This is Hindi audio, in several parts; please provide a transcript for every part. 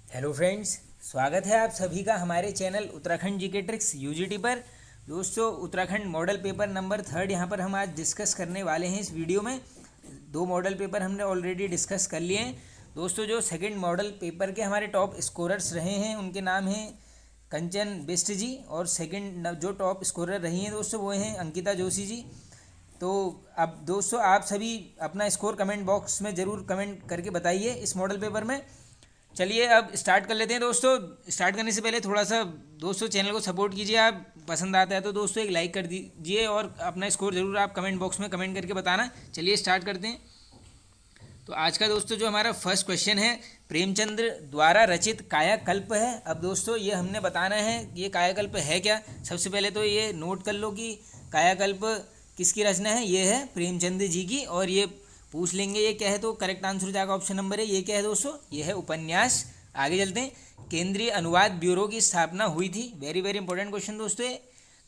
हेलो फ्रेंड्स, स्वागत है आप सभी का हमारे channel Uttarakhand GK tricks UGT पर। दोस्तों, उत्तराखंड मॉडल पेपर नंबर 3 यहाँ पर हम आज डिस्कस करने वाले हैं। इस वीडियो में दो मॉडल पेपर हमने ऑलरेडी डिस्कस कर लिए हैं। दोस्तों, जो सेकंड मॉडल पेपर के हमारे टॉप स्कोरर्स रहे हैं उनके नाम हैं कंचन बिष्ट जी, और सेकंड जो टॉप स्कोरर रही हैं दोस्तों वो हैं अंकिता जोशी जी। तो अब दोस्तों, आप सभी अपना स्कोर कमेंट बॉक्स में ज़रूर कमेंट करके बताइए इस मॉडल पेपर में। चलिए अब स्टार्ट कर लेते हैं। दोस्तों, स्टार्ट करने से पहले थोड़ा सा दोस्तों चैनल को सपोर्ट कीजिए। आप पसंद आता है तो दोस्तों एक लाइक कर दीजिए और अपना स्कोर ज़रूर आप कमेंट बॉक्स में कमेंट करके बताना। चलिए स्टार्ट करते हैं। तो आज का दोस्तों जो हमारा फर्स्ट क्वेश्चन है, प्रेमचंद्र द्वारा रचित कायाकल्प है। अब दोस्तों ये हमने बताना है ये कायाकल्प है क्या। सबसे पहले तो ये नोट कर लो कि कायाकल्प किसकी रचना है। ये है प्रेमचंद जी की, और ये पूछ लेंगे ये क्या है, तो करेक्ट आंसर हो जाएगा ऑप्शन नंबर है। ये क्या है दोस्तों, ये है उपन्यास। आगे चलते हैं। केंद्रीय अनुवाद ब्यूरो की स्थापना हुई थी। वेरी वेरी इंपॉर्टेंट क्वेश्चन दोस्तों। ये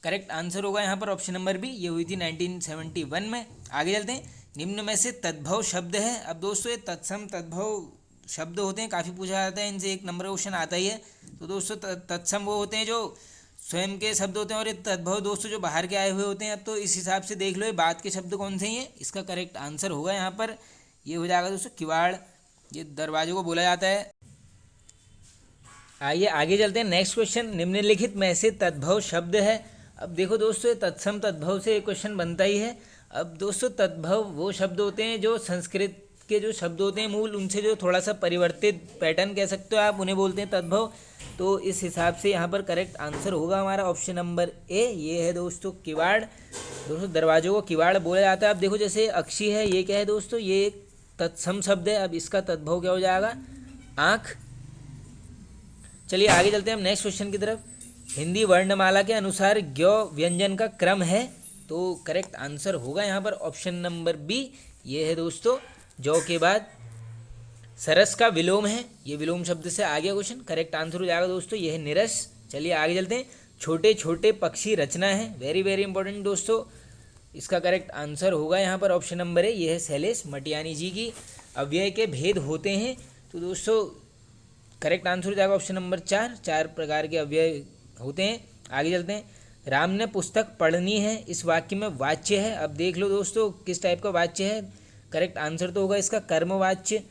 करेक्ट आंसर होगा यहाँ पर ऑप्शन नंबर बी, ये हुई थी 1971 में। आगे चलते हैं। निम्न में से तद्भव शब्द है। अब दोस्तों ये तत्सम तद्भव शब्द होते हैं, काफ़ी पूछा जाता है इनसे, एक नंबर क्वेश्चन आता ही है। तो दोस्तों तत्सम वो होते हैं जो स्वयं के शब्द होते हैं, और ये तद्भव दोस्तों जो बाहर के आए हुए होते हैं। अब तो इस हिसाब से देख लो ये बात के शब्द कौन से हैं। इसका करेक्ट आंसर होगा यहाँ पर, ये हो जाएगा दोस्तों किवाड़। ये दरवाजे को बोला जाता है। आइए आगे चलते हैं। नेक्स्ट क्वेश्चन, निम्नलिखित में से तद्भव शब्द है। अब देखो दोस्तों, ये तत्सम तद्भव से एक क्वेश्चन बनता ही है। अब दोस्तों तद्भव वो शब्द होते हैं जो संस्कृत के जो शब्द होते हैं मूल, उनसे जो थोड़ा सा परिवर्तित पैटर्न कह सकते हो आप, उन्हें बोलते हैं तद्भव। तो इस हिसाब से यहाँ पर करेक्ट आंसर होगा हमारा ऑप्शन नंबर ए, ये है दोस्तों किवाड़। दोस्तों दरवाजों को किवाड़ बोला जाता है। अब देखो जैसे अक्षी है, ये क्या है दोस्तों, ये एक तत्सम शब्द है। अब इसका तद्भव क्या हो जाएगा, आँख। चलिए आगे चलते हैं हम नेक्स्ट क्वेश्चन की तरफ। हिंदी वर्णमाला के अनुसार ज्ञ व्यंजन का क्रम है। तो करेक्ट आंसर होगा यहाँ पर ऑप्शन नंबर बी, ये है दोस्तों जौ के बाद सरस का विलोम है। ये विलोम शब्द से आ गया क्वेश्चन। करेक्ट आंसर हो जाएगा दोस्तों, ये है निरस। चलिए आगे चलते हैं। छोटे छोटे पक्षी रचना है। वेरी वेरी इंपॉर्टेंट दोस्तों। इसका करेक्ट आंसर होगा यहाँ पर ऑप्शन नंबर है, ये है शैलेश मटियानी जी की। अव्यय के भेद होते हैं। तो दोस्तों करेक्ट आंसर हो जाएगा ऑप्शन नंबर 4, 4 प्रकार के अव्यय होते हैं। आगे चलते हैं। राम ने पुस्तक पढ़नी है, इस वाक्य में वाच्य है। अब देख लो दोस्तों किस टाइप का वाच्य है। करेक्ट आंसर तो होगा इसका कर्मवाच्य।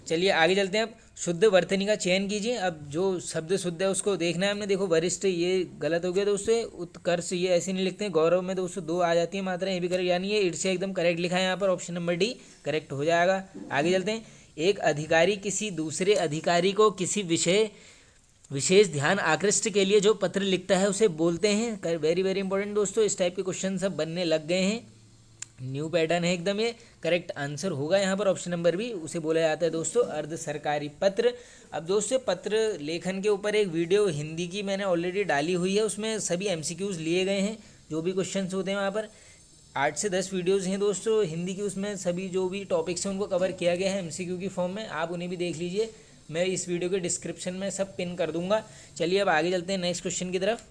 चलिए आगे चलते हैं। अब शुद्ध वर्तनी का चयन कीजिए। अब जो शब्द शुद्ध है उसको देखना है हमने। देखो वरिष्ठ ये गलत हो गया दोस्तों। उत्कर्ष ये ऐसे नहीं लिखते हैं। गौरव में दोस्तों 2 आ जाती है मात्रा, ये भी करेक्ट, यानी ये ईर्ष्या एकदम करेक्ट लिखा है यहाँ पर, ऑप्शन नंबर डी करेक्ट हो जाएगा। आगे चलते हैं। एक अधिकारी किसी दूसरे अधिकारी को किसी विशेष ध्यान आकृष्ट के लिए जो पत्र लिखता है उसे बोलते हैं। वेरी वेरी इंपॉर्टेंट दोस्तों। इस टाइप के क्वेश्चन सब बनने लग गए हैं, न्यू पैटर्न है एकदम ये। करेक्ट आंसर होगा यहाँ पर ऑप्शन नंबर बी, उसे बोला जाता है दोस्तों अर्ध सरकारी पत्र। अब दोस्तों पत्र लेखन के ऊपर एक वीडियो हिंदी की मैंने ऑलरेडी डाली हुई है, उसमें सभी एमसीक्यूज़ लिए गए हैं। जो भी क्वेश्चंस होते हैं वहाँ पर 8 से 10 वीडियोज़ हैं दोस्तों हिंदी की, उसमें सभी जो भी टॉपिक्स हैं उनको कवर किया गया है एमसीक्यू की फॉर्म में। आप उन्हें भी देख लीजिए, मैं इस वीडियो के डिस्क्रिप्शन में सब पिन कर दूंगा। चलिए अब आगे चलते हैं नेक्स्ट क्वेश्चन की तरफ।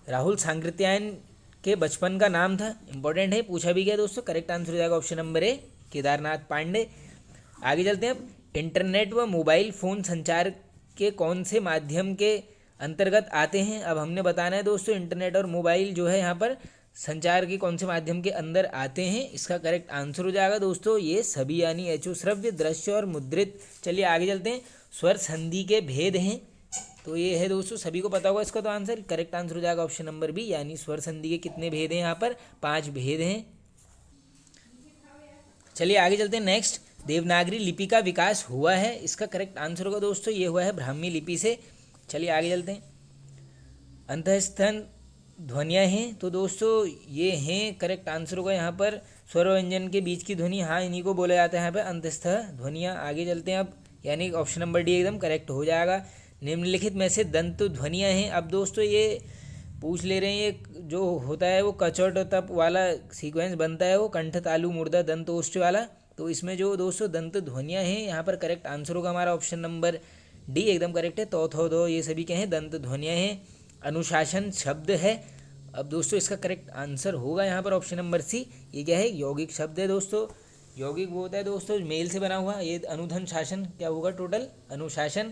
राहुल सांकृत्यायन के बचपन का नाम था। इंपॉर्टेंट है, पूछा भी गया दोस्तों। करेक्ट आंसर हो जाएगा option number A, Kedarnath Pandey. आगे चलते हैं। अब इंटरनेट व मोबाइल फ़ोन संचार के कौन से माध्यम के अंतर्गत आते हैं। अब हमने बताना है दोस्तों इंटरनेट और मोबाइल जो है यहाँ पर संचार के कौन से माध्यम के अंदर आते हैं। इसका करेक्ट आंसर हो जाएगा दोस्तों ये सभी, यानी एचो श्रव्य, दृश्य और मुद्रित। चलिए आगे चलते हैं। स्वर संधि के भेद हैं। तो ये है दोस्तों सभी को पता होगा इसका तो आंसर। करेक्ट आंसर हो जाएगा ऑप्शन नंबर बी, यानी स्वर संधि के कितने भेद हैं यहाँ पर, 5 भेद हैं। चलिए आगे चलते हैं नेक्स्ट। देवनागरी लिपि का विकास हुआ है। इसका करेक्ट आंसर होगा दोस्तों ये हुआ है ब्राह्मी लिपि से। चलिए आगे चलते हैं। अंतःस्थन ध्वनियाँ हैं। तो दोस्तों ये हैं, करेक्ट आंसर होगा यहाँ पर स्वर व्यंजन के बीच की ध्वनि। हाँ, इन्हीं को बोला जाता है यहाँ पर अंतस्थ ध्वनियाँ। आगे चलते हैं अब, यानी ऑप्शन नंबर डी एकदम करेक्ट हो जाएगा। निम्नलिखित में से दंत ध्वनियाँ हैं। अब दोस्तों ये पूछ ले रहे हैं, ये जो होता है वो कचौट तप वाला सीक्वेंस बनता है, वो कंठ तालु मुर्दा दंत ओष्ठ वाला। तो इसमें जो दोस्तों दंत ध्वनियाँ हैं यहाँ पर करेक्ट आंसर होगा हमारा ऑप्शन नंबर डी एकदम करेक्ट है। तो थो दो ये सभी क्या हैं, दंत ध्वनियाँ हैं। अनुशासन शब्द है। अब दोस्तों इसका करेक्ट आंसर होगा यहाँ पर ऑप्शन नंबर सी, ये क्या है, यौगिक शब्द है दोस्तों। यौगिक वो होता है दोस्तों मेल से बना हुआ। ये अनुधन शासन क्या होगा टोटल, अनुशासन।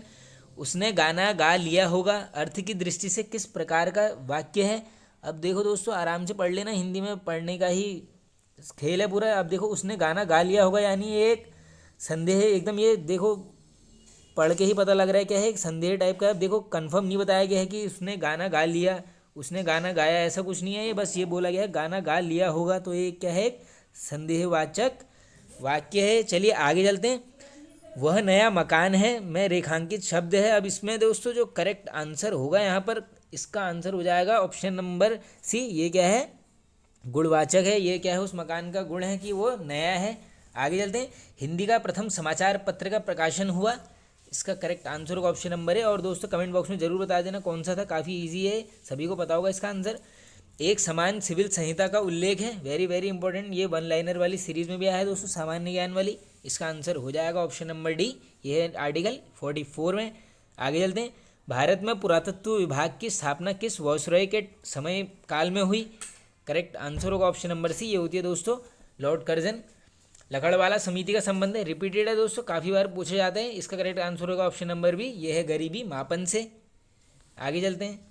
उसने गाना गा लिया होगा अर्थ की दृष्टि से किस प्रकार का वाक्य है। अब देखो दोस्तों आराम से पढ़ लेना, हिंदी में पढ़ने का ही खेल है पूरा। अब देखो उसने गाना गा लिया होगा यानी ये एक संदेह है एकदम, ये देखो पढ़ के ही पता लग रहा है क्या है, एक संदेह टाइप का है। अब देखो कंफर्म नहीं बताया गया है कि उसने गाना गा लिया, उसने गाना गाया, ऐसा कुछ नहीं है। ये बस ये बोला गया है गाना गा लिया होगा, तो ये क्या है, एक संदेहवाचक वाक्य है। चलिए आगे चलते हैं। वह नया मकान है में रेखांकित शब्द है। अब इसमें दोस्तों जो करेक्ट आंसर होगा यहाँ पर, इसका आंसर हो जाएगा ऑप्शन नंबर सी। ये क्या है, गुणवाचक है। ये क्या है, उस मकान का गुण है कि वो नया है। आगे चलते हैं। हिंदी का प्रथम समाचार पत्र का प्रकाशन हुआ, इसका करेक्ट आंसर होगा ऑप्शन नंबर है। और दोस्तों कमेंट बॉक्स में जरूर बता देना कौन सा था, काफ़ी इजी है, सभी को पता होगा इसका आंसर। एक समान सिविल संहिता का उल्लेख है, वेरी वेरी इंपॉर्टेंट। ये वन लाइनर वाली सीरीज में भी आया है दोस्तों, सामान्य ज्ञान वाली। इसका आंसर हो जाएगा ऑप्शन नंबर डी, ये है आर्टिकल 44 में। आगे चलते हैं। भारत में पुरातत्व विभाग की स्थापना किस वायसरॉय के समय काल में हुई, करेक्ट आंसर होगा ऑप्शन नंबर सी, ये होती है दोस्तों लॉर्ड कर्जन। लकड़वाला समिति का संबंध है, रिपीटेड है दोस्तों, काफ़ी बार पूछे जाते हैं। इसका करेक्ट आंसर होगा ऑप्शन नंबर बी, ये है गरीबी मापन से। आगे चलते हैं।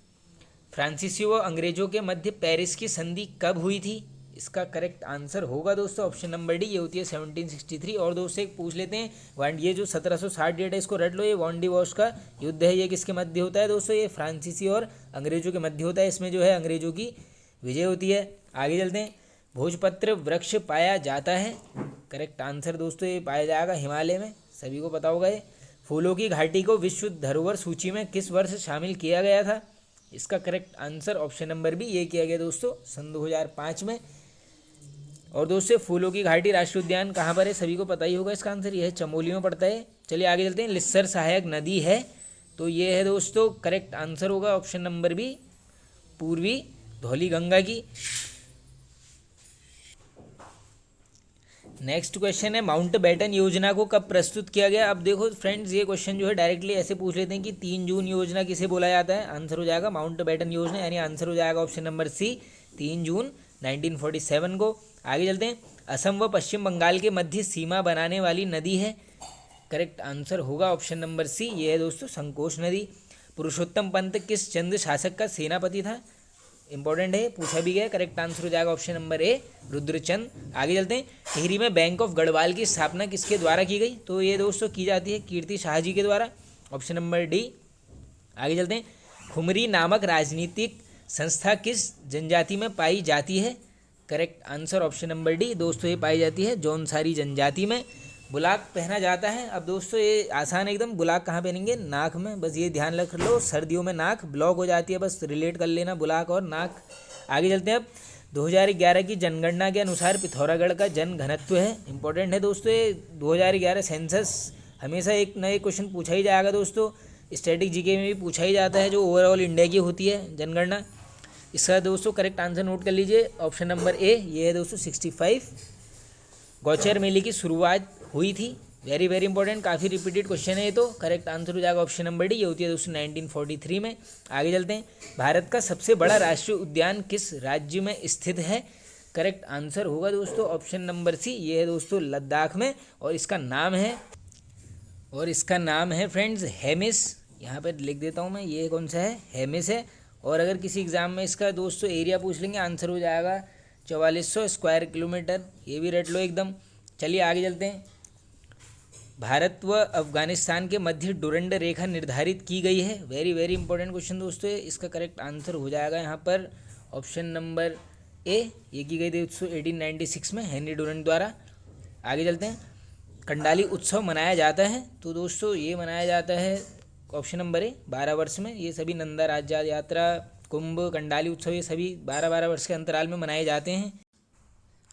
फ्रांसीसियों व अंग्रेजों के मध्य पेरिस की संधि कब हुई थी, इसका करेक्ट आंसर होगा दोस्तों ऑप्शन नंबर डी, ये होती है 1763। और दोस्तों एक पूछ लेते हैं, ये जो 1760 डेट है इसको रट लो, ये वॉन्डिवॉश का युद्ध है, ये किसके मध्य होता है दोस्तों, ये फ्रांसीसी और अंग्रेजों के मध्य होता है। इसमें जो है अंग्रेजों की विजय होती है। आगे चलते हैं। भोजपत्र वृक्ष पाया जाता है, करेक्ट आंसर दोस्तों ये पाया जाएगा हिमालय में, सभी को पता होगा ये। फूलों की घाटी को विश्व धरोहर सूची में किस वर्ष शामिल किया गया था, इसका correct answer option number B, ये किया गया दोस्तों सन 2005 में। और दोस्तों फूलों की घाटी राष्ट्रीय उद्यान कहाँ पर है, सभी को पता ही होगा इसका आंसर, यह है चमोली में पड़ता है। चलिए आगे चलते हैं। लिस्सर सहायक नदी है, तो ये है दोस्तों करेक्ट आंसर होगा ऑप्शन नंबर बी, पूर्वी धौली गंगा की। नेक्स्ट क्वेश्चन है, माउंट बैटन योजना को कब प्रस्तुत किया गया। अब देखो फ्रेंड्स ये क्वेश्चन जो है डायरेक्टली ऐसे पूछ लेते हैं कि 3 जून योजना किसे बोला जाता है, आंसर हो जाएगा माउंट बैटन योजना, यानी आंसर हो जाएगा ऑप्शन नंबर सी, 3 जून 1947 को। आगे चलते हैं। असम व पश्चिम बंगाल के मध्य सीमा बनाने वाली नदी है, करेक्ट आंसर होगा ऑप्शन नंबर सी, ये है दोस्तों संकोश नदी। पुरुषोत्तम पंत किस चंद शासक का सेनापति था, इंपॉर्टेंट है, पूछा भी गया, करेक्ट आंसर हो जाएगा ऑप्शन नंबर ए, रुद्रचंद। आगे चलते हैं। टिहरी में बैंक ऑफ गढ़वाल की स्थापना किसके द्वारा की गई, तो ये दोस्तों की जाती है कीर्ति शाह जी के द्वारा, ऑप्शन नंबर डी। आगे चलते हैं। खुमरी नामक राजनीतिक संस्था किस जनजाति में पाई जाती है, correct answer option number D, दोस्तों ये पाई जाती है जौनसारी जनजाति में। बुलाक पहना जाता है, अब दोस्तों ये आसान है एकदम, बुलाक कहाँ पहनेंगे, नाक में, बस ये ध्यान रख लो, सर्दियों में नाक ब्लॉक हो जाती है, बस रिलेट कर लेना बुलाक और नाक। आगे चलते हैं। अब 2011 की जनगणना के अनुसार पिथौरागढ़ का जन घनत्व है, इंपॉर्टेंट है दोस्तों ये 2011 सेंसस, हमेशा एक नए क्वेश्चन पूछा ही जाएगा दोस्तों, स्टैटिक जीके में भी पूछा ही जाता है, जो ओवरऑल इंडिया की होती है जनगणना। इसका दोस्तों करेक्ट आंसर नोट कर लीजिए ऑप्शन नंबर ए, ये है दोस्तों 65। गौचर मेले की शुरुआत हुई थी, वेरी वेरी इंपॉर्टेंट, काफ़ी रिपीटेड क्वेश्चन है ये, तो करेक्ट आंसर हो जाएगा ऑप्शन नंबर डी, ये होती है दोस्तों 1943 में। आगे चलते हैं। भारत का सबसे बड़ा राष्ट्रीय उद्यान किस राज्य में स्थित है, करेक्ट आंसर होगा दोस्तों ऑप्शन नंबर सी, ये है दोस्तों लद्दाख में, और इसका नाम है फ्रेंड्स हेमिस, यहाँ पर लिख देता हूँ मैं, ये कौन सा है, हेमिस है। और अगर किसी एग्जाम में इसका दोस्तों एरिया पूछ लेंगे, आंसर हो जाएगा 4400 स्क्वायर किलोमीटर, ये भी रट लो एकदम। चलिए आगे चलते हैं। भारत व अफगानिस्तान के मध्य डुरंड रेखा निर्धारित की गई है, वेरी वेरी इंपॉर्टेंट क्वेश्चन दोस्तों, इसका करेक्ट आंसर हो जाएगा यहाँ पर ऑप्शन नंबर ए, ये की गई थी दोस्तों 1896 में हेनरी डुरंड द्वारा। आगे चलते हैं। कंडाली उत्सव मनाया जाता है, तो दोस्तों ये मनाया जाता है ऑप्शन नंबर ए 12 वर्ष में, ये सभी नंदा राज्य यात्रा, कुंभ, कंडाली उत्सव, ये सभी 12-12 वर्ष के अंतराल में मनाए जाते हैं।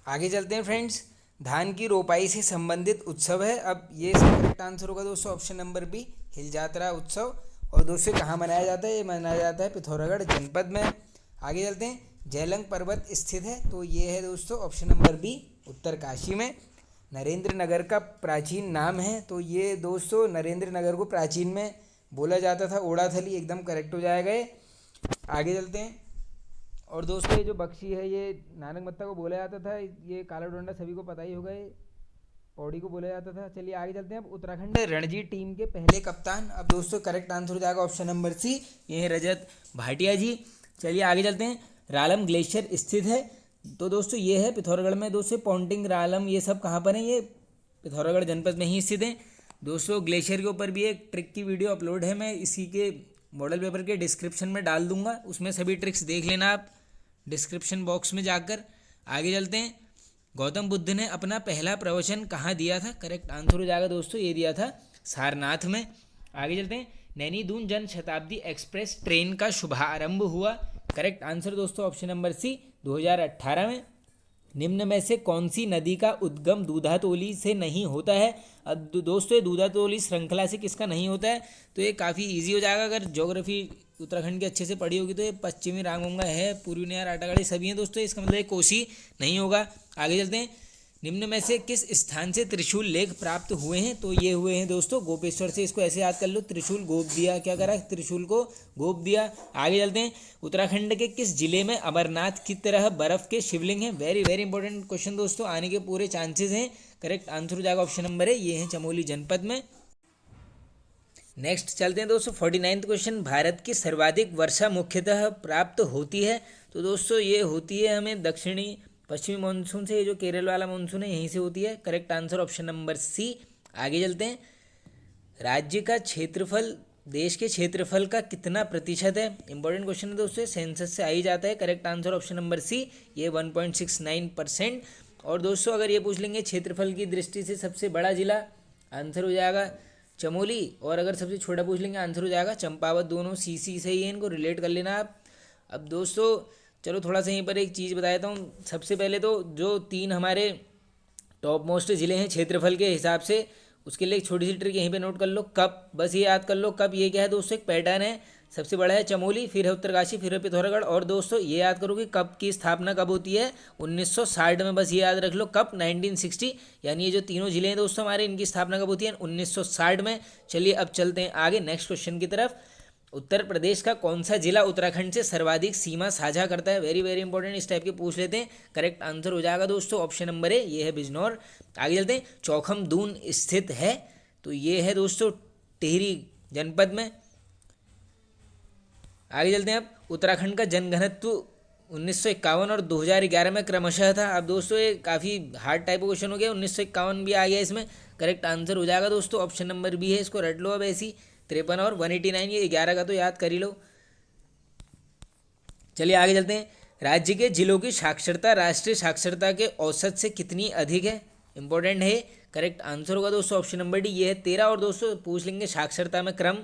आगे चलते हैं फ्रेंड्स। धान की रोपाई से संबंधित उत्सव है, अब ये करेक्ट आंसर होगा दोस्तों ऑप्शन नंबर बी, हिल जात्रा उत्सव। और दोस्तों कहाँ मनाया जाता है, ये मनाया जाता है पिथौरागढ़ जनपद में। आगे चलते हैं। झेलम पर्वत स्थित है, तो ये है दोस्तों ऑप्शन नंबर बी, उत्तरकाशी में। नरेंद्र नगर का प्राचीन नाम है, तो ये दोस्तों नरेंद्र नगर को प्राचीन में बोला जाता था ओड़ाथली, एकदम करेक्ट हो जाएगा ये। आगे चलते हैं। और दोस्तों ये जो बख्शी है, ये नानक मत्ता को बोला जाता था, ये काला डोंडा सभी को पता ही होगा, ये पौड़ी को बोला जाता था। चलिए आगे चलते हैं। अब उत्तराखंड रणजी टीम के पहले कप्तान, अब दोस्तों करेक्ट आंसर हो जाएगा ऑप्शन नंबर सी, ये है रजत भाटिया जी। चलिए आगे चलते हैं। रालम ग्लेशियर स्थित है, तो दोस्तों ये है पिथौरागढ़ में। दोस्तों पॉन्टिंग, रालम, ये सब कहाँ पर है? ये पिथौरागढ़ जनपद में ही स्थित है। दोस्तों ग्लेशियर के ऊपर भी एक ट्रिक की वीडियो अपलोड है, मैं इसी के मॉडल पेपर के डिस्क्रिप्शन में डाल दूंगा, उसमें सभी ट्रिक्स देख लेना आप डिस्क्रिप्शन बॉक्स में जाकर। आगे चलते हैं। गौतम बुद्ध ने अपना पहला प्रवचन कहाँ दिया था? करेक्ट आंसर हो जाएगा दोस्तों, ये दिया था सारनाथ में। आगे चलते हैं। नैनी दून जन शताब्दी एक्सप्रेस ट्रेन का शुभारंभ हुआ? करेक्ट आंसर दोस्तों ऑप्शन नंबर सी, 2018 में। निम्न में से कौन सी नदी का उद्गम दूधातोली से नहीं होता है? अब दोस्तों ये दूधातोली श्रृंखला से किसका नहीं होता है? तो ये काफ़ी इजी हो जाएगा, अगर ज्योग्राफी उत्तराखंड की अच्छे से पढ़ी होगी तो ये पश्चिमी रामगंगा है, पूर्वी नयार, आटागाड़ी सभी हैं दोस्तों, इसका मतलब ये कोसी नहीं होगा। आगे चलते हैं। निम्न में से किस स्थान से त्रिशूल लेख प्राप्त हुए हैं? तो ये हुए हैं दोस्तों गोपेश्वर से, इसको ऐसे याद कर लो, त्रिशूल गोप दिया, क्या करा? त्रिशूल को गोप दिया। आगे चलते हैं। उत्तराखंड के किस जिले में अमरनाथ की तरह बर्फ के शिवलिंग हैं? वेरी वेरी इंपॉर्टेंट क्वेश्चन दोस्तों, आने के पूरे चांसेस हैं। करेक्ट आंसर हो जाएगा ऑप्शन नंबर है, ये है चमोली जनपद में। नेक्स्ट चलते हैं दोस्तों 49वां क्वेश्चन। भारत की सर्वाधिक वर्षा मुख्यतः प्राप्त होती है? तो दोस्तों ये होती है हमें दक्षिणी पश्चिमी मानसून से, ये जो केरल वाला मानसून है यहीं से होती है। Correct answer option number C. आगे चलते हैं। राज्य का क्षेत्रफल देश के क्षेत्रफल का कितना प्रतिशत है? इंपॉर्टेंट क्वेश्चन है दोस्तों, सेंसस से आ ही जाता है। Correct answer option number C, ये 1.69%। और दोस्तों अगर ये पूछ लेंगे क्षेत्रफल की दृष्टि से सबसे बड़ा जिला, आंसर हो जाएगा चमोली, और अगर सबसे छोटा पूछ लेंगे आंसर हो जाएगा चंपावत। दोनों सी से ही है, इनको रिलेट कर लेना आप। अब दोस्तों चलो थोड़ा सा यहीं पर एक चीज़ बता देता हूँ। सबसे पहले तो जो 3 हमारे टॉप मोस्ट ज़िले हैं क्षेत्रफल के हिसाब से, उसके लिए एक छोटी सी ट्रिक यहीं पे नोट कर लो, कप, बस ये याद कर लो कप। ये क्या है दोस्तों? एक पैटर्न है। सबसे बड़ा है चमोली, फिर है उत्तरकाशी, फिर है पिथौरागढ़। और दोस्तों ये याद करो कि कप की स्थापना कब होती है? 1960 में, बस ये याद रख लो कप 1960, यानी ये जो तीनों जिले हैं दोस्तों हमारे, इनकी स्थापना कब होती है? 1960 में। चलिए अब चलते हैं आगे नेक्स्ट क्वेश्चन की तरफ। उत्तर प्रदेश का कौन सा जिला उत्तराखंड से सर्वाधिक सीमा साझा करता है? वेरी वेरी इंपॉर्टेंट, इस टाइप के पूछ लेते हैं। करेक्ट आंसर हो जाएगा दोस्तों ऑप्शन नंबर ए, ये है बिजनौर। आगे चलते हैं। चौखम दून स्थित है? तो ये है दोस्तों टिहरी जनपद में। आगे चलते हैं। अब उत्तराखंड का जनघनत्व 1951 और 2011 में क्रमशः था? अब दोस्तों ये काफ़ी हार्ड टाइप का क्वेश्चन हो गया, 1951 भी आ गया इसमें। करेक्ट आंसर हो जाएगा दोस्तों ऑप्शन नंबर बी है, इसको रट लो अब ऐसी। 53 और 189, ये 11 का तो याद कर ही लो। चलिए आगे चलते हैं। राज्य के जिलों की साक्षरता राष्ट्रीय साक्षरता के औसत से कितनी अधिक है? इंपॉर्टेंट है। करेक्ट आंसर होगा दोस्तों ऑप्शन नंबर डी, ये है 13। और दोस्तों पूछ लेंगे साक्षरता में क्रम,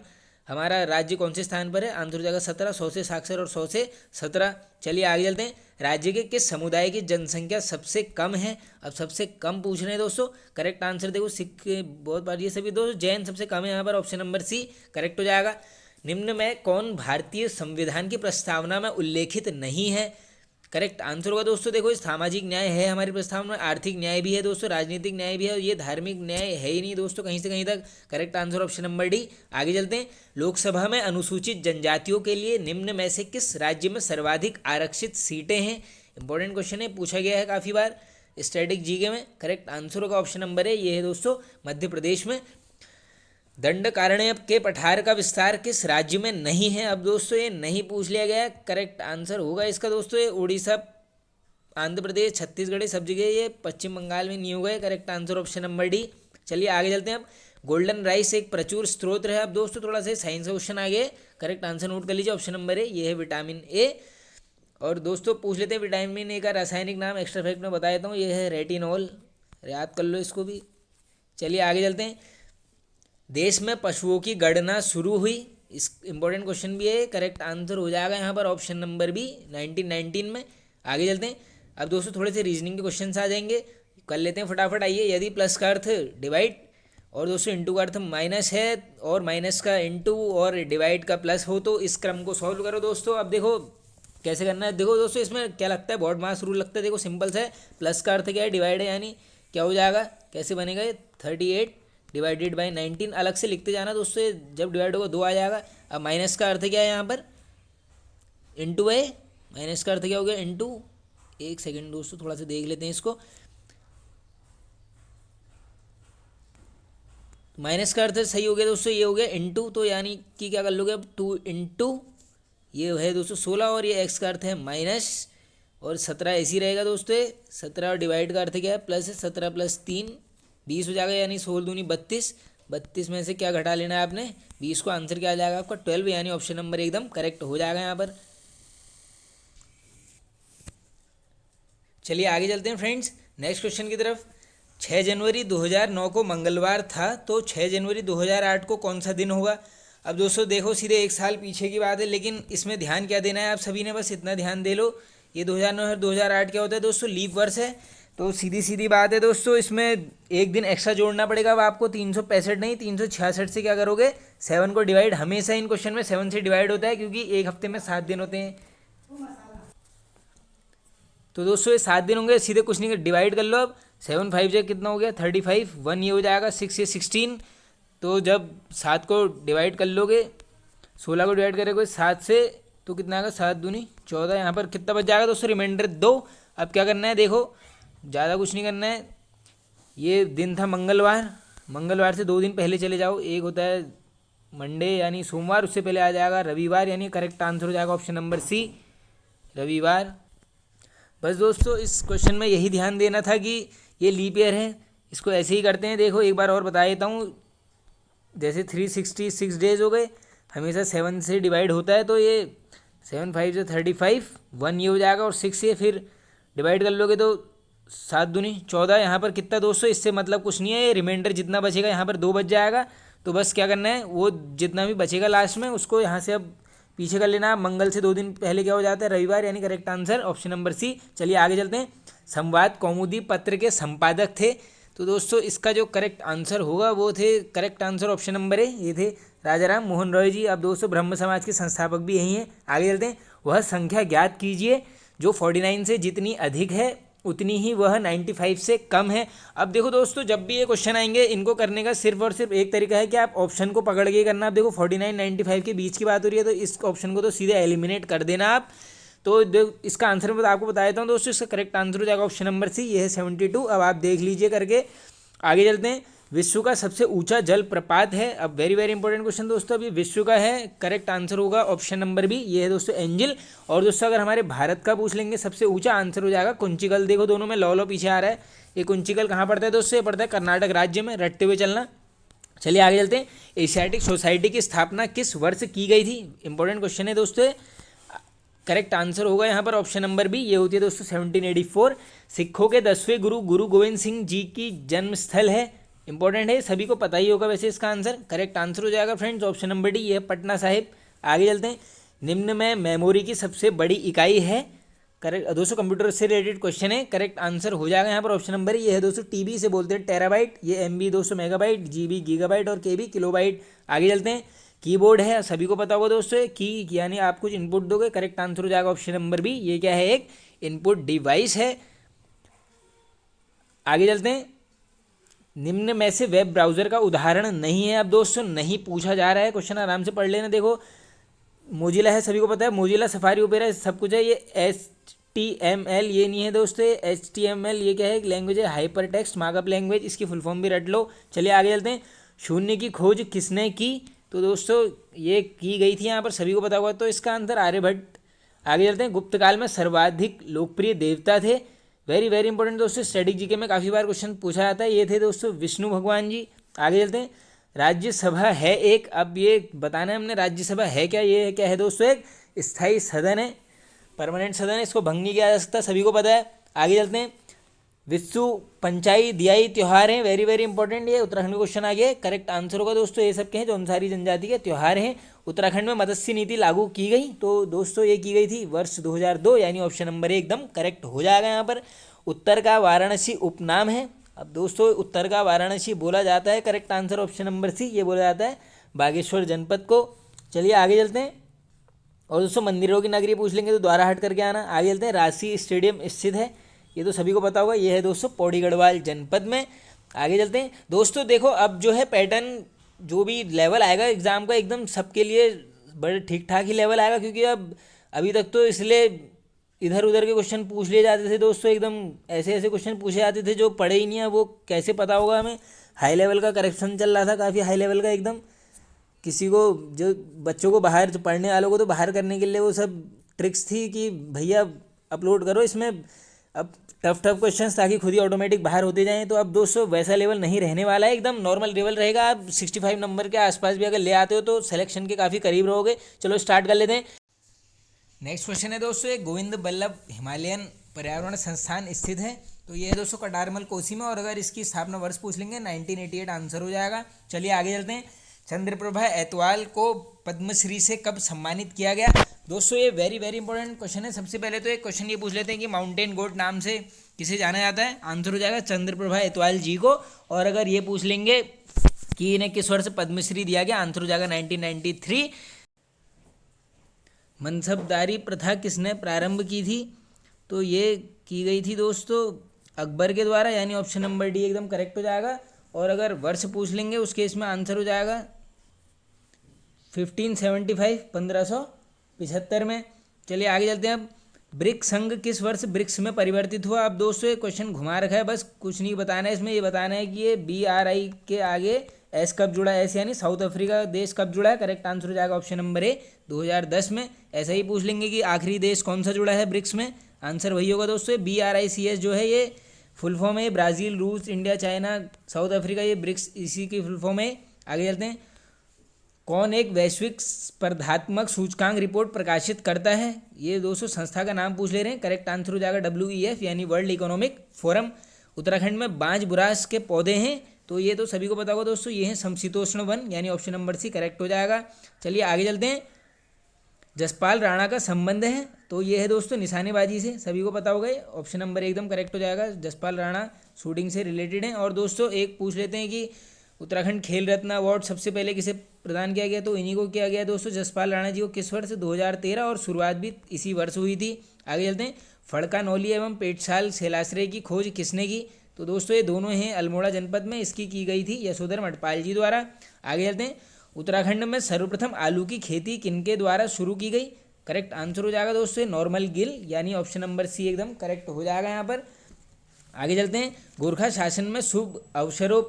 हमारा राज्य कौन से स्थान पर है? आंसर हो जाएगा 17, 100 से साक्षर और 100 से 17। चलिए आगे चलते हैं। राज्य के किस समुदाय की जनसंख्या सबसे कम है? अब सबसे कम पूछ रहे हैं दोस्तों। करेक्ट आंसर देखो सिख बहुत बार, ये सभी दोस्तों जैन सबसे कम है यहाँ पर, ऑप्शन नंबर सी करेक्ट हो जाएगा। निम्न में कौन भारतीय संविधान की प्रस्तावना में उल्लेखित नहीं है? करेक्ट आंसर होगा दोस्तों, देखो सामाजिक न्याय है हमारी प्रस्तावना में, आर्थिक न्याय भी है दोस्तों, राजनीतिक न्याय भी है, और ये धार्मिक न्याय है ही नहीं दोस्तों कहीं से कहीं तक। Correct answer option number D. आगे चलते हैं। लोकसभा में अनुसूचित जनजातियों के लिए निम्न में से किस राज्य में सर्वाधिक आरक्षित सीटें हैं? इंपॉर्टेंट क्वेश्चन है, पूछा गया है काफ़ी बार स्टैटिक जीके में। करेक्ट आंसर होगा ऑप्शन नंबर है, ये है दोस्तों मध्य प्रदेश में। दंडकारण्य के पठार का विस्तार किस राज्य में नहीं है? अब दोस्तों ये नहीं पूछ लिया गया है। करेक्ट आंसर होगा इसका दोस्तों ये उड़ीसा, आंध्र प्रदेश, छत्तीसगढ़, सब जगह, ये पश्चिम बंगाल में नहीं होगा। Correct answer option number D. चलिए आगे चलते हैं। अब गोल्डन राइस एक प्रचुर स्रोत है। अब दोस्तों थोड़ा सा साइंस क्वेश्चन आ गया, करेक्ट आंसर नोट कर लीजिए ऑप्शन नंबर ए, ये है विटामिन ए। और दोस्तों पूछ लेते हैं विटामिन ए का रासायनिक नाम, एक्स्ट्रा फैक्ट में बता देता हूँ, ये है रेटिनॉल, याद कर लो इसको भी। चलिए आगे चलते हैं। देश में पशुओं की गणना शुरू हुई? इस इंपॉर्टेंट क्वेश्चन भी है। करेक्ट आंसर हो जाएगा यहाँ पर ऑप्शन नंबर बी, 1919 में। आगे चलते हैं। अब दोस्तों थोड़े से रीजनिंग के क्वेश्चन आ जाएंगे, कर लेते हैं फटाफट। आइए, यदि प्लस का अर्थ डिवाइड और दोस्तों इंटू का अर्थ माइनस है, और माइनस का इंटू और डिवाइड का प्लस हो, तो इस क्रम को सॉल्व करो दोस्तों। अब देखो कैसे करना है, देखो दोस्तों इसमें क्या लगता है, बहुत मास रूल लगता है। देखो सिंपल सा है, प्लस का अर्थ क्या है? डिवाइड है, यानी क्या हो जाएगा, कैसे बनेगा ये? 38 डिवाइडेड बाई 19, अलग से लिखते जाना दोस्तों, जब डिवाइड होगा 2 आ जाएगा। अब माइनस का अर्थ क्या है यहाँ पर? इंटू है, माइनस का अर्थ क्या हो गया? इंटू। एक सेकेंड दोस्तों थोड़ा सा देख लेते हैं इसको। माइनस का अर्थ सही हो गया दोस्तों, ये हो गया इंटू, तो यानी कि क्या कर लोगे अब 2 इंटू, ये है दोस्तों 16 और ये एक्स का अर्थ है माइनस, और 17 ऐसी रहेगा दोस्तों, 17 और डिवाइड का अर्थ क्या है प्लस है, 17 प्लस 3 20 हो जाएगा, यानी 16 दूनी 32, 32 में से क्या घटा लेना है आपने 20 को, आंसर क्या आ जाएगा आपका 12, यानी ऑप्शन नंबर एकदम करेक्ट हो जाएगा यहाँ पर। चलिए आगे चलते हैं फ्रेंड्स नेक्स्ट क्वेश्चन की तरफ। 6 जनवरी 2009 को मंगलवार था, तो 6 जनवरी 2008 को कौन सा दिन होगा। अब दोस्तों देखो सीधे एक साल पीछे की बात है, लेकिन इसमें ध्यान क्या देना है आप सभी ने, बस इतना ध्यान दे लो, ये 2009 और 2008 क्या होता है दोस्तों, लीप वर्ष है, तो सीधी सीधी बात है दोस्तों, इसमें एक दिन एक्स्ट्रा जोड़ना पड़ेगा। अब आपको 365 नहीं 366 से क्या करोगे, 7 को डिवाइड, हमेशा इन क्वेश्चन में 7 से डिवाइड होता है, क्योंकि एक हफ्ते में 7 दिन होते हैं, तो दोस्तों ये 7 दिन होंगे, सीधे कुछ नहीं डिवाइड कर लो। अब 7 5 से कितना हो गया 35, 1 ये हो जाएगा, 6 ये 16, तो जब 7 को डिवाइड कर लोगे, 16 को डिवाइड करोगे 7 से, तो कितना आएगा 7 दूनी 14, यहाँ पर कितना बच जाएगा दोस्तों, रिमाइंडर 2। अब क्या करना है देखो, ज़्यादा कुछ नहीं करना है, ये दिन था मंगलवार, मंगलवार से 2 दिन पहले चले जाओ, एक होता है मंडे यानी सोमवार, उससे पहले आ जाएगा रविवार, यानी करेक्ट आंसर हो जाएगा ऑप्शन नंबर सी, रविवार। बस दोस्तों इस क्वेश्चन में यही ध्यान देना था कि ये लीप ईयर है, इसको ऐसे ही करते हैं। देखो एक बार और बता देता हूँ, जैसे 366 डेज हो गए, हमेशा 7 से डिवाइड होता है, तो ये 7 5 से 35, 1 ये हो जाएगा, और 6 से फिर डिवाइड कर लोगे तो 7 दूनी 14, यहाँ पर कितना दोस्तों, इससे मतलब कुछ नहीं है, ये रिमाइंडर जितना बचेगा यहाँ पर 2 बच जाएगा, तो बस क्या करना है, वो जितना भी बचेगा लास्ट में उसको यहाँ से अब पीछे कर लेना। मंगल से 2 दिन पहले क्या हो जाता है, रविवार, यानी correct answer option number C. चलिए आगे चलते हैं। संवाद कौमुदी पत्र के संपादक थे, तो दोस्तों इसका जो करेक्ट आंसर होगा वो थे, करेक्ट आंसर ऑप्शन नंबर ए, ये थे राजा राम मोहन रॉय जी। अब दोस्तों ब्रह्म समाज के संस्थापक भी यही हैं। आगे चलते हैं। वह संख्या ज्ञात कीजिए जो 49 से जितनी अधिक है उतनी ही वह 95 से कम है। अब देखो दोस्तों जब भी ये क्वेश्चन आएंगे, इनको करने का सिर्फ और सिर्फ एक तरीका है कि आप ऑप्शन को पकड़ के करना। आप देखो 49 95 के बीच की बात हो रही है, तो इस ऑप्शन को तो सीधे एलिमिनेट कर देना आप। तो इसका आंसर मैं आपको बता देता हूँ दोस्तों, इसका करेक्ट आंसर हो जाएगा ऑप्शन नंबर सी, ये है 72। अब आप देख लीजिए करके। आगे चलते हैं। विश्व का सबसे ऊंचा जल प्रपात है, अब वेरी वेरी इंपॉर्टेंट क्वेश्चन दोस्तों, अभी विश्व का है, करेक्ट आंसर होगा ऑप्शन नंबर बी, ये है दोस्तों एंजिल। और दोस्तों अगर हमारे भारत का पूछ लेंगे सबसे ऊंचा, आंसर हो जाएगा कुंचिकल। देखो दोनों में लौ पीछे आ रहा है, ये कुंचिकल कहाँ पड़ता है दोस्तों, ये पड़ता है कर्नाटक राज्य में, रटते हुए चलना। चलिए आगे चलते हैं। एशियाटिक सोसाइटी की स्थापना किस वर्ष की गई थी, इंपॉर्टेंट क्वेश्चन है दोस्तों। करेक्ट आंसर होगा यहाँ पर ऑप्शन नंबर बी, ये होती है दोस्तों 1784। सिखों के 10वें गुरु गुरु गोविंद सिंह जी की जन्म स्थल है, इंपॉर्टेंट है, सभी को पता ही होगा वैसे इसका आंसर। करेक्ट आंसर हो जाएगा फ्रेंड्स ऑप्शन नंबर डी, ये है पटना साहिब। आगे चलते हैं। निम्न में मेमोरी की सबसे बड़ी इकाई है, करेक्ट दोस्तों, कंप्यूटर से रिलेटेड क्वेश्चन है, करेक्ट आंसर हो जाएगा यहाँ पर ऑप्शन नंबर, ये है दोस्तों टीबी से बोलते हैं टेराबाइट, ये एमबी दोस्तों मेगाबाइट, जीबी गीगाबाइट और केबी किलोबाइट। आगे चलते हैं। कीबोर्ड है, सभी को पता होगा दोस्तों, की यानी आप कुछ इनपुट दोगे, करेक्ट आंसर हो जाएगा ऑप्शन नंबर बी, ये क्या है, एक इनपुट डिवाइस है। आगे चलते हैं। निम्न में से वेब ब्राउज़र का उदाहरण नहीं है, अब दोस्तों नहीं पूछा जा रहा है क्वेश्चन, आराम से पढ़ लेना। देखो मोजिला है, सभी को पता है, मोजिला सफारी ओपेरा सब कुछ है। ये HTML ये नहीं है दोस्तों, HTML ये क्या है, एक लैंग्वेज है, हाइपर टेक्स्ट मार्कअप लैंग्वेज, इसकी फुल फॉर्म भी रट लो। चलिए आगे चलते हैं। शून्य की खोज किसने की, तो दोस्तों ये की गई थी, यहाँ पर सभी को पता होगा, तो इसका आंसर आर्यभट्ट। आगे चलते हैं। गुप्त काल में सर्वाधिक लोकप्रिय देवता थे, वेरी वेरी इंपॉर्टेंट दोस्तों, स्टैटिक जीके में काफ़ी बार क्वेश्चन पूछा जाता है, ये थे दोस्तों विष्णु भगवान जी। आगे चलते हैं। राज्यसभा है एक, अब ये बताना है हमने राज्यसभा है क्या, ये क्या है दोस्तों, एक स्थायी सदन है, परमानेंट सदन है, इसको भंग नहीं किया जा सकता, सभी को पता है। आगे चलते हैं। विश्व पंचाई दियाई त्यौहार हैं, वेरी वेरी इंपॉर्टेंट, ये उत्तराखंड का क्वेश्चन आ गया, करेक्ट आंसर होगा दोस्तों, ये सब के हैं जो अंसारी जनजाति के त्यौहार हैं। उत्तराखंड में मत्स्य नीति लागू की गई, तो दोस्तों ये की गई थी वर्ष 2002, यानी ऑप्शन नंबर ए एकदम करेक्ट हो जाएगा यहाँ पर। उत्तर का वाराणसी उपनाम है, अब दोस्तों उत्तर का वाराणसी बोला जाता है, correct answer option number C, ये बोला जाता है बागेश्वर जनपद को। चलिए आगे चलते हैं। और दोस्तों मंदिरों की नगरी पूछ लेंगे तो द्वारा हट करके आना। आगे चलते हैं। रांची स्टेडियम स्थित है, ये तो सभी को पता होगा, ये है दोस्तों पौड़ी गढ़वाल जनपद में। आगे चलते हैं दोस्तों। देखो अब जो है पैटर्न, जो भी लेवल आएगा एग्जाम का, एकदम सबके लिए बड़े ठीक ठाक ही लेवल आएगा, क्योंकि अब अभी तक तो इसलिए इधर उधर के क्वेश्चन पूछ लिए जाते थे दोस्तों, एकदम ऐसे ऐसे क्वेश्चन पूछे जाते थे जो पढ़े ही नहीं है, वो कैसे पता होगा हमें। हाई लेवल का करेक्शन चल रहा था, काफ़ी हाई लेवल का एकदम। किसी को जो बच्चों को बाहर, जो पढ़ने वालों को तो बाहर करने के लिए वो सब ट्रिक्स थी कि भैया अपलोड करो इसमें अब टफ टफ क्वेश्चंस, ताकि खुद ही ऑटोमेटिक बाहर होते जाएं। तो अब दोस्तों वैसा लेवल नहीं रहने वाला है, एकदम नॉर्मल लेवल रहेगा। आप 65 नंबर के आसपास भी अगर ले आते हो तो सिलेक्शन के काफ़ी करीब रहोगे। चलो स्टार्ट कर लेते हैं। नेक्स्ट क्वेश्चन है दोस्तों, एक गोविंद बल्लभ हिमालयन पर्यावरण संस्थान स्थित है। तो ये है दोस्तों कटारमल कोसी में, और अगर इसकी स्थापना वर्ष पूछ लेंगे 1988 आंसर हो जाएगा। चलिए आगे चलते हैं। चंद्रप्रभा एतवाल को पद्मश्री से कब सम्मानित किया गया? दोस्तों ये वेरी वेरी इंपॉर्टेंट क्वेश्चन है। सबसे पहले तो एक क्वेश्चन ये पूछ लेते हैं कि माउंटेन गोट नाम से किसे जाना जाता है? आंसर हो जाएगा चंद्रप्रभा एतवाल जी को। और अगर ये पूछ लेंगे कि इन्हें किस वर्ष पद्मश्री दिया गया, आंसर हो जाएगा 1993। मनसबदारी प्रथा किसने प्रारंभ की थी? तो ये की गई थी दोस्तों अकबर के द्वारा, यानी ऑप्शन नंबर डी एकदम करेक्ट हो जाएगा। और अगर वर्ष पूछ लेंगे उस केस में आंसर हो जाएगा 1575, 1575 में। चलिए आगे चलते हैं। अब ब्रिक्स संघ किस वर्ष ब्रिक्स में परिवर्तित हुआ? अब दोस्तों ये क्वेश्चन घुमा रखा है, बस कुछ नहीं बताना है इसमें। ये बताना है कि ये BRI के आगे एस कब जुड़ा है, एस यानी साउथ अफ्रीका देश कब जुड़ा है? करेक्ट आंसर हो जाएगा ऑप्शन नंबर ए 2010 में। ऐसा ही पूछ लेंगे कि आखिरी देश कौन सा जुड़ा है ब्रिक्स में, आंसर वही होगा दोस्तों। BRICS जो है ये फुल फॉर्म है, ब्राज़ील, रूस, इंडिया, चाइना, साउथ अफ्रीका, ये ब्रिक्स इसी की फुल फॉर्म है। आगे चलते हैं। कौन एक वैश्विक स्पर्धात्मक सूचकांक रिपोर्ट प्रकाशित करता है? ये दोस्तों संस्था का नाम पूछ ले रहे हैं। करेक्ट आंसर हो जाएगा WEF यानी वर्ल्ड इकोनॉमिक फोरम। उत्तराखंड में बांज बुरास के पौधे हैं, तो ये तो सभी को पता होगा दोस्तों, ये हैं समशीतोष्ण वन, यानी ऑप्शन नंबर सी करेक्ट हो जाएगा। चलिए आगे चलते हैं। जसपाल राणा का संबंध है, तो ये है दोस्तों निशानेबाजी से, सभी को पता होगा। ऑप्शन नंबर एकदम करेक्ट हो जाएगा। जसपाल राणा शूटिंग से रिलेटेड हैं। और दोस्तों एक पूछ लेते हैं कि उत्तराखंड खेल रत्न अवार्ड सबसे पहले किसे प्रदान किया गया? तो इन्हीं को किया गया दोस्तों, जसपाल राणा जी को। किस वर्ष? 2013, और शुरुआत भी इसी वर्ष हुई थी। आगे चलते हैं। फड़का नौली एवं पेटसाल शैलाश्रय की खोज किसने की? तो दोस्तों ये दोनों हैं अल्मोड़ा जनपद में, इसकी की गई थी यशोधर मठपाल जी द्वारा। आगे चलते हैं। उत्तराखंड में सर्वप्रथम आलू की खेती किनके द्वारा शुरू की गई? करेक्ट आंसर हो जाएगा दोस्तों नॉर्मल गिल, यानी ऑप्शन नंबर सी एकदम करेक्ट हो जाएगा यहाँ पर। आगे चलते हैं। गोरखा शासन में शुभ अवसरों,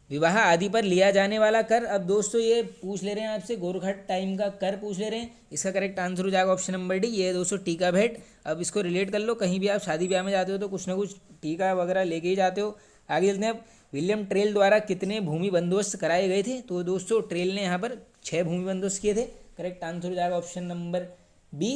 विवाह आदि पर लिया जाने वाला कर। अब दोस्तों ये पूछ ले रहे हैं आपसे, गोरखा टाइम का कर पूछ ले रहे हैं। इसका करेक्ट आंसर हो जाएगा ऑप्शन नंबर डी, ये है दोस्तों टीका भेंट। अब इसको रिलेट कर लो, कहीं भी आप शादी ब्याह में जाते हो तो कुछ ना कुछ टीका वगैरह लेके ही जाते हो। आगे चलते हैं। अब विलियम ट्रेल द्वारा कितने भूमि बंदोबस्त कराए गए थे? तो दोस्तों ट्रेल ने यहाँ पर 6 भूमि बंदोबस्त किए थे। करेक्ट आंसर हो जाएगा ऑप्शन नंबर बी।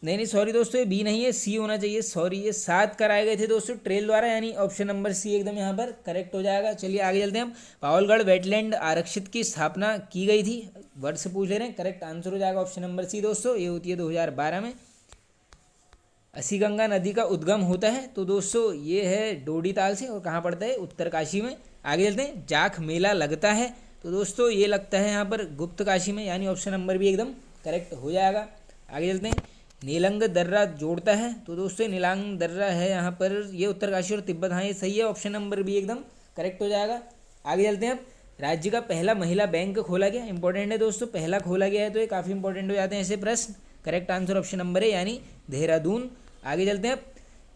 नहीं सॉरी दोस्तों, ये बी नहीं है, सी होना चाहिए, सॉरी। ये 7 कराए गए थे दोस्तों ट्रेल द्वारा, यानी ऑप्शन नंबर सी एकदम यहाँ पर करेक्ट हो जाएगा। चलिए आगे चलते हैं। हम पावलगढ़ वेटलैंड आरक्षित की स्थापना की गई थी, वर्ष पूछ ले रहे हैं। करेक्ट आंसर हो जाएगा ऑप्शन नंबर सी दोस्तों, ये होती है 2012 में। असीगंगा नदी का उद्गम होता है, तो दोस्तों ये है डोडी ताल से, और कहाँ पड़ता है? उत्तरकाशी में। आगे चलते हैं। जाख मेला लगता है, तो दोस्तों ये लगता है यहाँ पर गुप्त काशी में, यानी ऑप्शन नंबर भी एकदम करेक्ट हो जाएगा। आगे चलते हैं। नीलंग दर्रा जोड़ता है, तो दोस्तों नीलांग दर्रा है यहाँ पर, ये उत्तरकाशी और तिब्बत, हाँ ये सही है, ऑप्शन नंबर भी एकदम करेक्ट हो जाएगा। आगे चलते हैं। अब राज्य का पहला महिला बैंक खोला गया, इंपॉर्टेंट है दोस्तों, पहला खोला गया है, तो ये काफ़ी इंपॉर्टेंट हो जाते हैं ऐसे प्रश्न। करेक्ट आंसर ऑप्शन नंबर है, यानी देहरादून। आगे चलते हैं।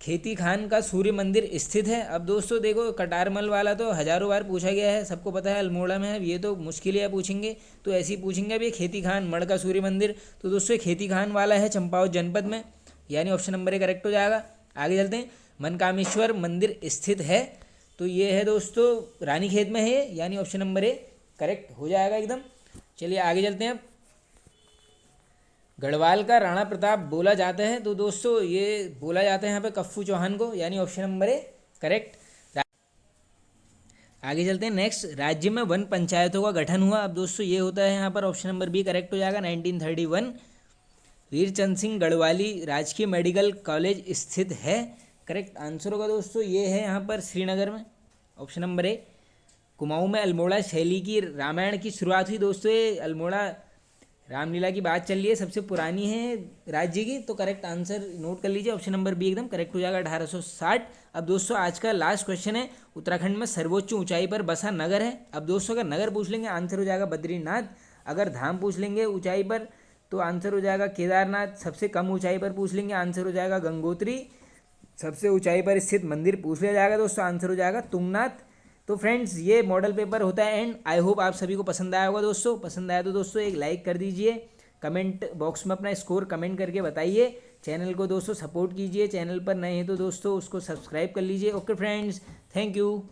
खेती खान का सूर्य मंदिर स्थित है। अब दोस्तों देखो कटारमल वाला तो हज़ारों बार पूछा गया है, सबको पता है अल्मोड़ा में है, ये तो मुश्किल है पूछेंगे, तो ऐसे ही पूछेंगे। अभी खेती खान मड़ का सूर्य मंदिर, तो दोस्तों खेती खान वाला है चंपावत जनपद में, यानी ऑप्शन नंबर ए करेक्ट हो जाएगा। आगे चलते हैं। मनकामेश्वर मंदिर स्थित है, तो ये है दोस्तों रानीखेत में है, यानी ऑप्शन नंबर ए करेक्ट हो जाएगा एकदम। चलिए आगे चलते हैं। गढ़वाल का राणा प्रताप बोला जाता है, तो दोस्तों ये बोला जाता है यहाँ पे कफ्फू चौहान को, यानी ऑप्शन नंबर ए करेक्ट। आगे चलते हैं। नेक्स्ट, राज्य में वन पंचायतों का गठन हुआ। अब दोस्तों ये होता है यहाँ पर ऑप्शन नंबर बी करेक्ट हो जाएगा, 1931। वीरचंद सिंह गढ़वाली राजकीय मेडिकल कॉलेज स्थित है। करेक्ट आंसर होगा दोस्तों ये है यहाँ पर श्रीनगर में, ऑप्शन नंबर ए। कुमाऊं में अल्मोड़ा शैली की रामायण की शुरुआत हुई। दोस्तों ये अल्मोड़ा रामलीला की बात चल रही है, सबसे पुरानी है राज्य की, तो करेक्ट आंसर नोट कर लीजिए, ऑप्शन नंबर बी एकदम करेक्ट हो जाएगा, 1860। अब दोस्तों आज का लास्ट क्वेश्चन है, उत्तराखंड में सर्वोच्च ऊंचाई पर बसा नगर है। अब दोस्तों अगर नगर पूछ लेंगे आंसर हो जाएगा बद्रीनाथ, अगर धाम पूछ लेंगे ऊंचाई पर तो आंसर हो जाएगा केदारनाथ, सबसे कम ऊंचाई पर पूछ लेंगे आंसर हो जाएगा गंगोत्री, सबसे ऊंचाई पर स्थित मंदिर पूछ लिया जाएगा दोस्तों आंसर हो जाएगा तुंगनाथ, तो फ्रेंड्स ये मॉडल पेपर होता है एंड आई होप आप सभी को पसंद आया होगा दोस्तों। पसंद आया तो दोस्तों एक लाइक कर दीजिए, कमेंट बॉक्स में अपना स्कोर कमेंट करके बताइए। चैनल को दोस्तों सपोर्ट कीजिए, चैनल पर नए हैं तो दोस्तों उसको सब्सक्राइब कर लीजिए। Okay friends, thank you.